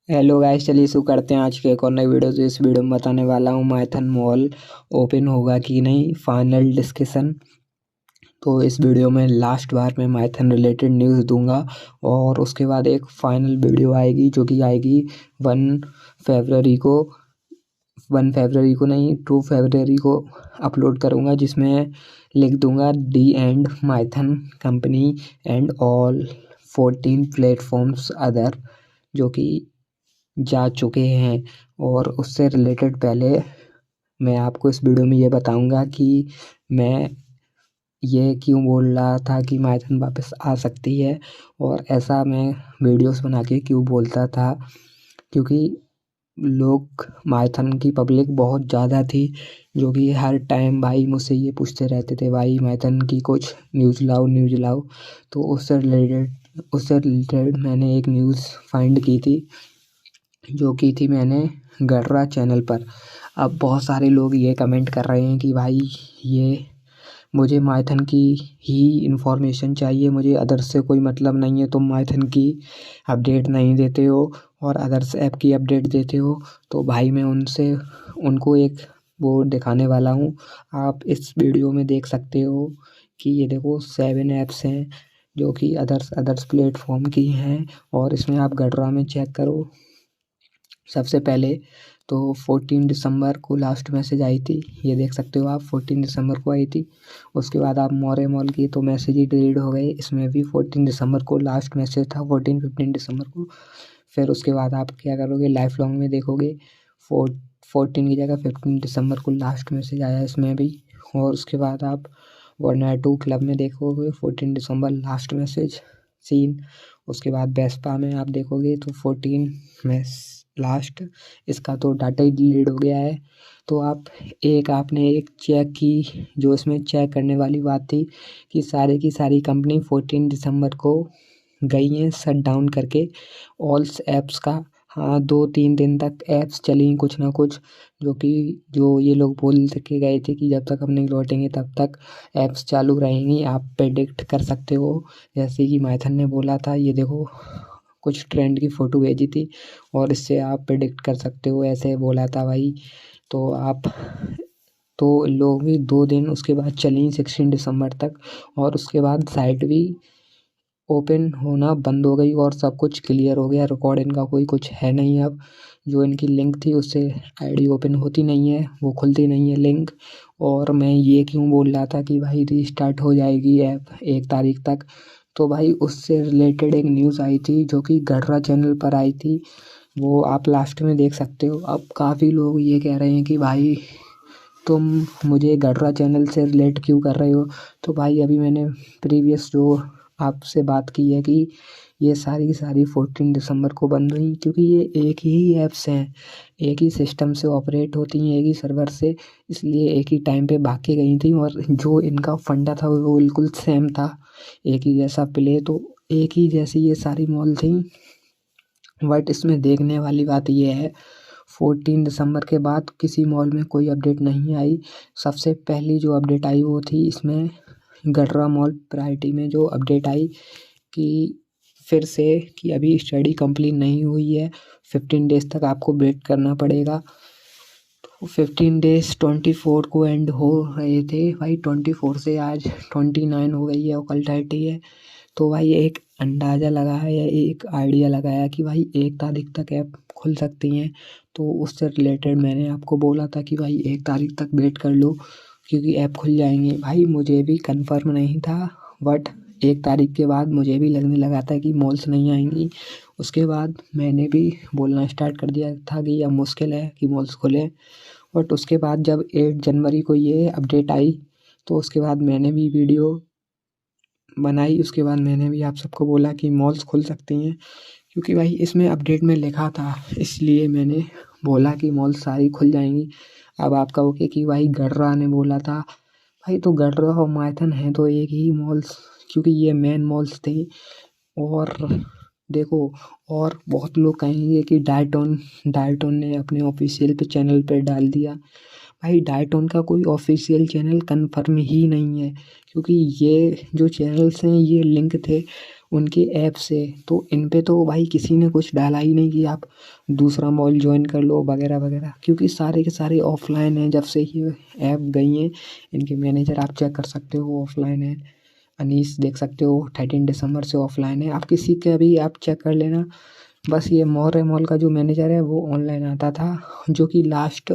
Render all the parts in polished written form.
Hello guys, चलिए शुरू करते हैं आज के एक और नई वीडियो। तो इस वीडियो में बताने वाला हूँ माइथन मॉल ओपन होगा कि नहीं, फाइनल डिस्कशन। तो इस वीडियो में लास्ट बार मैं माइथन रिलेटेड न्यूज़ दूंगा और उसके बाद एक फाइनल वीडियो आएगी जो कि आएगी 1 फरवरी को। 1 फरवरी को नहीं, 2 फरवरी को अपलोड करूँगा, जिसमें लिख दूंगा D and Maithan company and all 14 platforms other, जो कि जा चुके हैं। और उससे रिलेटेड पहले मैं आपको इस वीडियो में ये बताऊंगा कि मैं ये क्यों बोल रहा था कि माइथन वापस आ सकती है, और ऐसा मैं वीडियोस बना के क्यों बोलता था। क्योंकि लोग, माइथन की पब्लिक बहुत ज़्यादा थी, जो कि हर टाइम भाई मुझसे ये पूछते रहते थे, भाई माइथन की कुछ न्यूज़ लाओ न्यूज़ लाओ। तो उससे रिलेटेड मैंने एक न्यूज़ फाइंड की थी, जो की थी मैंने गडरा चैनल पर। अब बहुत सारे लोग ये कमेंट कर रहे हैं कि भाई ये मुझे माइथन की ही इन्फॉर्मेशन चाहिए, मुझे अदर्स से कोई मतलब नहीं है, तुम माइथन की अपडेट नहीं देते हो और अदर्स ऐप की अपडेट देते हो। तो भाई मैं उनको एक वो दिखाने वाला हूँ। आप इस वीडियो में देख सकते हो कि ये देखो 7 ऐप्स हैं जो कि अदर्स अदर्स प्लेटफॉर्म की हैं, और इसमें आप गडरा में चेक करो। सबसे पहले तो 14 दिसंबर को लास्ट मैसेज आई थी, ये देख सकते हो आप, 14 दिसंबर को आई थी। उसके बाद आप मोरे मॉल की तो मैसेज ही डिलीट हो गए, इसमें भी 14 दिसंबर को लास्ट मैसेज था, 15 दिसंबर को। फिर उसके बाद आप क्या करोगे, लाइफ लॉन्ग में देखोगे, 14 की जगह 15 दिसंबर को लास्ट मैसेज आया इसमें भी। और उसके बाद आप 1 और 2 क्लब में देखोगे, 14 दिसंबर लास्ट मैसेज सीन। उसके बाद वेस्पा में आप देखोगे तो 14 में लास्ट, इसका तो डाटा ही डिलीट हो गया है। तो आपने एक चेक की, जो इसमें चेक करने वाली बात थी कि सारे की सारी कंपनी 14 दिसंबर को गई हैं शट डाउन करके ऑल्स ऐप्स का। हाँ, 2-3 दिन तक ऐप्स चली कुछ ना कुछ, जो ये लोग बोल के गए थे कि जब तक हम नहीं लौटेंगे तब तक ऐप्स चालू रहेंगी। आप प्रेडिक्ट कर सकते हो, जैसे कि माइथन ने बोला था। ये देखो, कुछ ट्रेंड की फ़ोटो भेजी थी और इससे आप प्रेडिक्ट कर सकते हो, ऐसे बोला था भाई। तो आप तो लोग भी 2 दिन उसके बाद चली 16 दिसंबर तक, और उसके बाद साइट भी ओपन होना बंद हो गई और सब कुछ क्लियर हो गया। रिकॉर्ड इनका कोई कुछ है नहीं अब। जो इनकी लिंक थी उससे आईडी ओपन होती नहीं है, वो खुलती नहीं है लिंक। और मैं ये क्यों बोल रहा था कि भाई रीस्टार्ट हो जाएगी ऐप 1 तारीख तक, तो भाई उससे रिलेटेड एक न्यूज़ आई थी जो कि गडरा चैनल पर आई थी, वो आप लास्ट में देख सकते हो। अब काफ़ी लोग ये कह रहे हैं कि भाई तुम मुझे गडरा चैनल से रिलेट क्यों कर रहे हो। तो भाई अभी मैंने प्रीवियस जो आपसे बात की है कि ये सारी की सारी 14 दिसंबर को बंद हुई, क्योंकि ये एक ही ऐप्स हैं, एक ही सिस्टम से ऑपरेट होती हैं, एक ही सर्वर से, इसलिए एक ही टाइम पे भाग के गई थी। और जो इनका फंडा था वो बिल्कुल सेम था, एक ही जैसा प्ले, तो एक ही जैसी ये सारी मॉल थी। बट इसमें देखने वाली बात ये है, 14 दिसंबर के बाद किसी मॉल में कोई अपडेट नहीं आई। सबसे पहली जो अपडेट आई वो थी इसमें गडरा मॉल प्रायोरिटी में, जो अपडेट आई कि फिर से कि अभी स्टडी कंप्लीट नहीं हुई है, 15 डेज तक आपको वेट करना पड़ेगा। तो 15 डेज 24 को एंड हो रहे थे भाई, 24 से आज 29 हो गई है और कल 30 है। तो भाई एक अंदाज़ा लगाया या एक आइडिया लगाया कि भाई 1 तारीख तक ऐप खुल सकती हैं। तो उससे रिलेटेड मैंने आपको बोला था कि भाई 1 तारीख तक वेट कर लो, क्योंकि ऐप खुल जाएंगी। भाई मुझे भी कंफर्म नहीं था, बट 1 तारीख के बाद मुझे भी लगने लगा था कि मॉल्स नहीं आएंगी। उसके बाद मैंने भी बोलना स्टार्ट कर दिया था कि अब मुश्किल है कि मॉल्स खुलें। बट उसके बाद जब 8 जनवरी को ये अपडेट आई, तो उसके बाद मैंने भी वीडियो बनाई। उसके बाद मैंने भी आप सबको बोला कि मॉल्स खुल सकती हैं, क्योंकि भाई इसमें अपडेट में लिखा था, इसलिए मैंने बोला कि मॉल्स सारी खुल जाएंगी। अब आप कहोगे कि भाई गडरा ने बोला था, भाई तो गडरा और माइथन है तो एक ही मॉल्स, क्योंकि ये मेन मॉल्स थे। और देखो, और बहुत लोग कहेंगे कि डायटोन डायटोन ने अपने ऑफिशियल पे चैनल पे डाल दिया। भाई डायटोन का कोई ऑफिशियल चैनल कंफर्म ही नहीं है, क्योंकि ये जो चैनल्स हैं ये लिंक थे उनके ऐप से। तो इन पे तो भाई किसी ने कुछ डाला ही नहीं कि आप दूसरा मॉल ज्वाइन कर लो वगैरह वगैरह, क्योंकि सारे के सारे ऑफलाइन हैं। जब से ये ऐप गई हैं इनके मैनेजर आप चेक कर सकते हो ऑफलाइन है। अनीस देख सकते हो 13 दिसंबर से ऑफलाइन है। आप किसी का भी आप चेक कर लेना। बस ये मौर्य मॉल का जो मैनेजर है वो ऑनलाइन आता था, जो कि लास्ट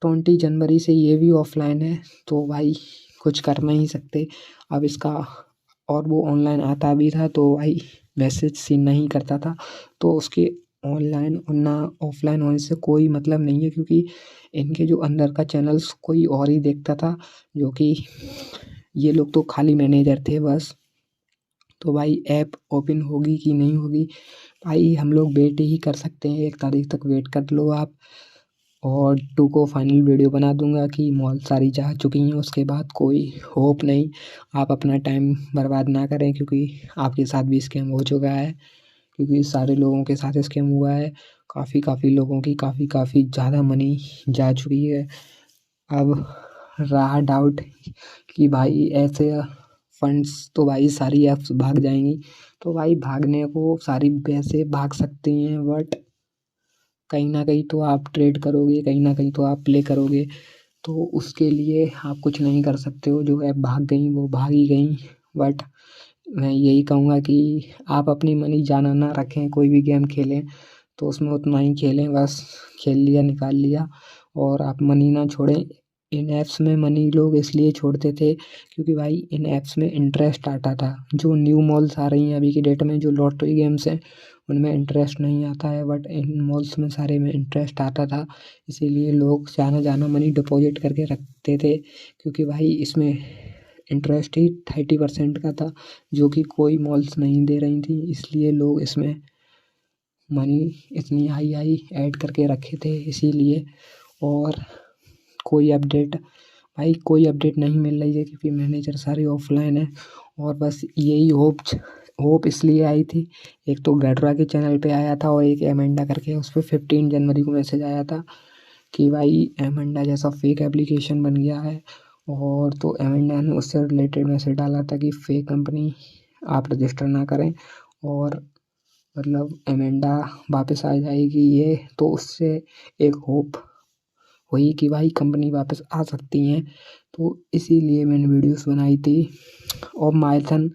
20 जनवरी से ये भी ऑफलाइन है। तो भाई कुछ कर नहीं सकते अब इसका। और वो ऑनलाइन आता भी था तो भाई मैसेज सीन नहीं करता था। तो उसके ऑनलाइन ना ऑफलाइन होने से कोई मतलब नहीं है, क्योंकि इनके जो अंदर का चैनल्स कोई और ही देखता था, जो कि ये लोग तो खाली मैनेजर थे बस। तो भाई ऐप ओपन होगी कि नहीं होगी भाई हम लोग वेट ही कर सकते हैं। 1 तारीख तक वेट कर लो आप। और 2 को फाइनल वीडियो बना दूंगा कि मॉल सारी जा चुकी हैं, उसके बाद कोई होप नहीं। आप अपना टाइम बर्बाद ना करें, क्योंकि आपके साथ भी स्कैम हो चुका है, क्योंकि सारे लोगों के साथ स्कैम हुआ है। काफ़ी लोगों की काफ़ी ज़्यादा मनी जा चुकी है। अब रहा डाउट कि भाई ऐसे फंड्स तो भाई सारी ऐप्स भाग जाएंगी। तो भाई भागने को सारी पैसे भाग सकती हैं, बट कहीं ना कहीं तो आप ट्रेड करोगे, कहीं ना कहीं तो आप प्ले करोगे। तो उसके लिए आप कुछ नहीं कर सकते हो। जो ऐप भाग गई वो भाग ही गई। बट मैं यही कहूँगा कि आप अपनी मनी जाना ना रखें। कोई भी गेम खेलें तो उसमें उतना ही खेलें, बस खेल लिया निकाल लिया, और आप मनी ना छोड़ें। इन ऐप्स में मनी लोग इसलिए छोड़ते थे क्योंकि भाई इन ऐप्स में इंटरेस्ट आता था। जो न्यू मॉल्स आ रही हैं अभी की डेट में, जो लॉटरी गेम्स हैं उनमें इंटरेस्ट नहीं आता है, बट इन मॉल्स में सारे में इंटरेस्ट आता था। इसीलिए लोग जाना जाना मनी डिपॉजिट करके रखते थे, क्योंकि भाई इसमें इंटरेस्ट ही 30% का था, जो कि कोई मॉल्स नहीं दे रही थी। इसलिए लोग इसमें मनी इतनी हाई हाई ऐड करके रखे थे इसीलिए। और कोई अपडेट भाई कोई अपडेट नहीं मिल रही है, क्योंकि मैनेजर सारे ऑफलाइन है। और बस यही होप इसलिए आई थी। एक तो गैड्रा के चैनल पे आया था, और एक एमेंडा करके उस पर 15 जनवरी को मैसेज आया था कि भाई एमेंडा जैसा फेक एप्लीकेशन बन गया है। और तो एमेंडा ने उससे रिलेटेड मैसेज डाला था कि फेक कंपनी आप रजिस्टर ना करें, और मतलब एमेंडा वापस आ जाएगी। ये तो उससे एक होप हुई कि भाई कंपनी वापस आ सकती हैं। तो इसीलिए मैंने वीडियोस बनाई थी। और माइथन,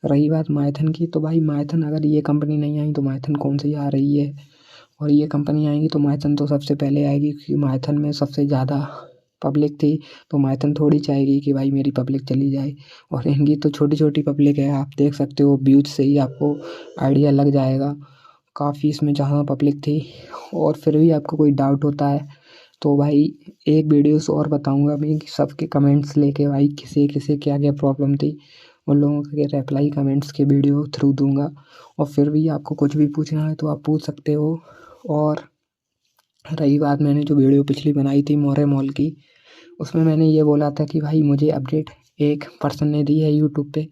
रही बात माइथन की, तो भाई माइथन अगर ये कंपनी नहीं आई तो माइथन कौन सी आ रही है। और ये कंपनी आएगी तो माइथन तो सबसे पहले आएगी, क्योंकि माइथन में सबसे ज़्यादा पब्लिक थी। तो माइथन थोड़ी चाहेगी कि भाई मेरी पब्लिक चली जाए। और इनकी तो छोटी छोटी पब्लिक है, आप देख सकते हो व्यूज से ही आपको आइडिया लग जाएगा। काफ़ी इसमें जहाँ पब्लिक थी। और फिर भी आपको कोई डाउट होता है तो भाई एक वीडियोस और बताऊंगा मैं कि सबके कमेंट्स लेके भाई किसे किसे क्या क्या प्रॉब्लम थी, उन लोगों के रिप्लाई कमेंट्स के वीडियो थ्रू दूंगा। और फिर भी आपको कुछ भी पूछना है तो आप पूछ सकते हो। और रही बात, मैंने जो वीडियो पिछली बनाई थी मोरे मॉल की, उसमें मैंने ये बोला था कि भाई मुझे अपडेट एक पर्सन ने दी है यूट्यूब पे।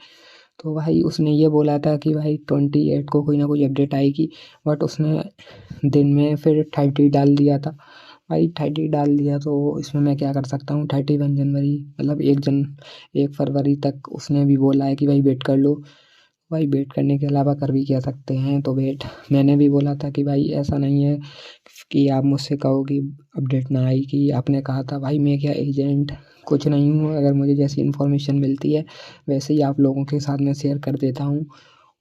तो भाई उसने ये बोला था कि भाई 28 को कोई ना कोई अपडेट आएगी, बट उसने दिन में फिर 30 डाल दिया था। भाई 30 डाल दिया तो इसमें मैं क्या कर सकता हूँ। 31 जनवरी मतलब 1 फरवरी तक उसने भी बोला है कि भाई वेट कर लो। भाई वेट करने के अलावा कर भी क्या सकते हैं। तो वेट मैंने भी बोला था कि भाई ऐसा नहीं है कि आप मुझसे कहो कि अपडेट ना आई, कि आपने कहा था भाई मैं क्या एजेंट कुछ नहीं हूँ। अगर मुझे जैसी इन्फॉर्मेशन मिलती है वैसे ही आप लोगों के साथ मैं शेयर कर देता हूँ।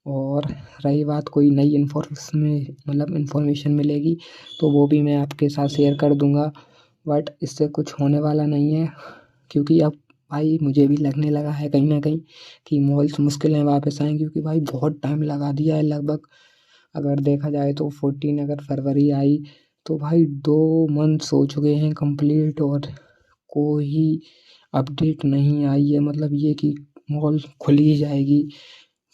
और रही बात कोई नई इन्फॉर्मेशन मिलेगी तो वो भी मैं आपके साथ शेयर कर दूंगा। बट इससे कुछ होने वाला नहीं है, क्योंकि अब भाई मुझे भी लगने लगा है कहीं ना कहीं कि मॉल्स मुश्किल है वापस आएँ, क्योंकि भाई बहुत टाइम लगा दिया है। लगभग अगर देखा जाए तो 14 अगर फरवरी आई तो भाई 2 मंथ्स हो चुके हैं कंप्लीट, और कोई अपडेट नहीं आई है। मतलब ये कि मॉल खुल ही जाएगी।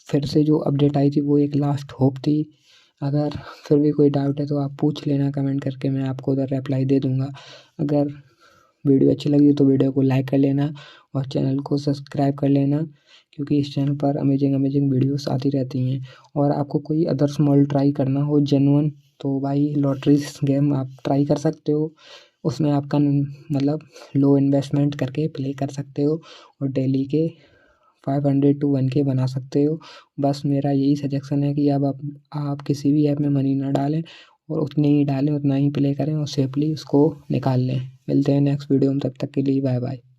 फिर से जो अपडेट आई थी वो एक लास्ट होप थी। अगर फिर भी कोई डाउट है तो आप पूछ लेना कमेंट करके, मैं आपको उधर रिप्लाई दे दूंगा। अगर वीडियो अच्छी लगी तो वीडियो को लाइक कर लेना और चैनल को सब्सक्राइब कर लेना, क्योंकि इस चैनल पर अमेजिंग अमेजिंग वीडियोस आती रहती हैं। और आपको कोई अदर्स मॉल ट्राई करना हो जेन्युइन तो भाई लॉटरीज गेम आप ट्राई कर सकते हो। उसमें आपका मतलब लो इन्वेस्टमेंट करके प्ले कर सकते हो, और डेली के 500 to 1K बना सकते हो। बस मेरा यही सजेशन है कि अब आप किसी भी ऐप में मनी ना डालें और उतने ही डालें, उतना ही प्ले करें और सेफली उसको निकाल लें। मिलते हैं नेक्स्ट वीडियो में, तब तक के लिए बाय बाय।